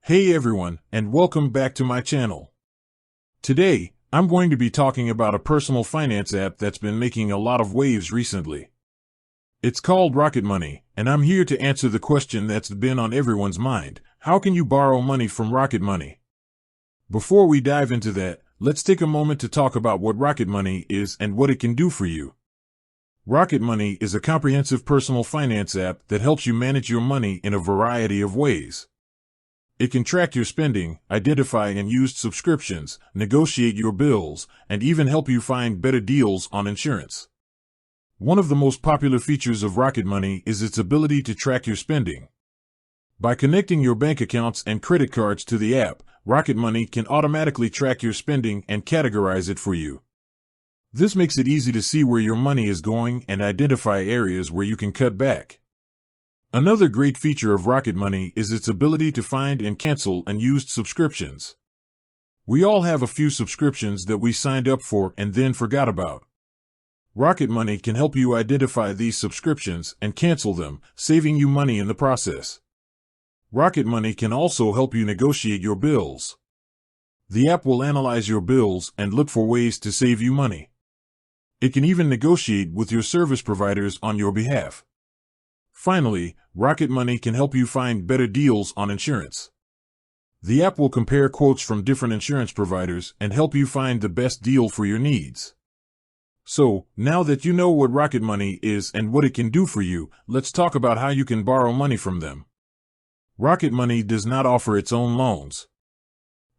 Hey everyone, and welcome back to my channel. Today, I'm going to be talking about a personal finance app that's been making a lot of waves recently. It's called Rocket Money, and I'm here to answer the question that's been on everyone's mind. How can you borrow money from Rocket Money? Before we dive into that, let's take a moment to talk about what Rocket Money is and what it can do for you. Rocket Money is a comprehensive personal finance app that helps you manage your money in a variety of ways. It can track your spending, identify unused subscriptions, negotiate your bills, and even help you find better deals on insurance. One of the most popular features of Rocket Money is its ability to track your spending. By connecting your bank accounts and credit cards to the app, Rocket Money can automatically track your spending and categorize it for you. This makes it easy to see where your money is going and identify areas where you can cut back. Another great feature of Rocket Money is its ability to find and cancel unused subscriptions. We all have a few subscriptions that we signed up for and then forgot about. Rocket Money can help you identify these subscriptions and cancel them, saving you money in the process. Rocket Money can also help you negotiate your bills. The app will analyze your bills and look for ways to save you money. It can even negotiate with your service providers on your behalf. Finally, Rocket Money can help you find better deals on insurance. The app will compare quotes from different insurance providers and help you find the best deal for your needs. So, now that you know what Rocket Money is and what it can do for you, let's talk about how you can borrow money from them. Rocket Money does not offer its own loans.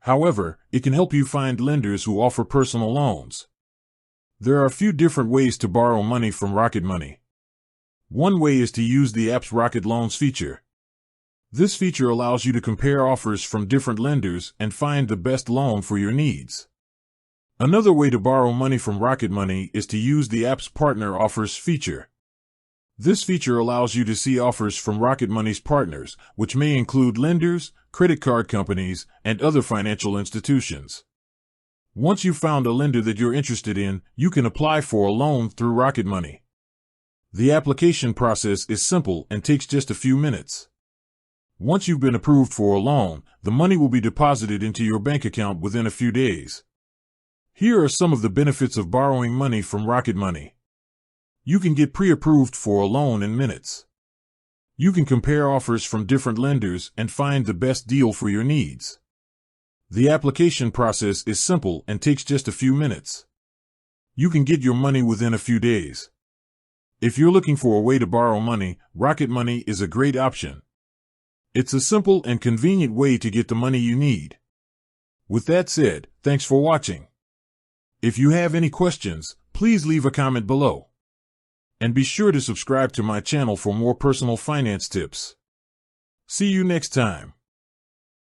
However, it can help you find lenders who offer personal loans. There are a few different ways to borrow money from Rocket Money. One way is to use the app's Rocket Loans feature. This feature allows you to compare offers from different lenders and find the best loan for your needs. Another way to borrow money from Rocket Money is to use the app's Partner Offers feature. This feature allows you to see offers from Rocket Money's partners, which may include lenders, credit card companies, and other financial institutions. Once you've found a lender that you're interested in, you can apply for a loan through Rocket Money. The application process is simple and takes just a few minutes. Once you've been approved for a loan, the money will be deposited into your bank account within a few days. Here are some of the benefits of borrowing money from Rocket Money. You can get pre-approved for a loan in minutes. You can compare offers from different lenders and find the best deal for your needs. The application process is simple and takes just a few minutes. You can get your money within a few days. If you're looking for a way to borrow money, Rocket Money is a great option. It's a simple and convenient way to get the money you need. With that said, thanks for watching. If you have any questions, please leave a comment below. And be sure to subscribe to my channel for more personal finance tips. See you next time.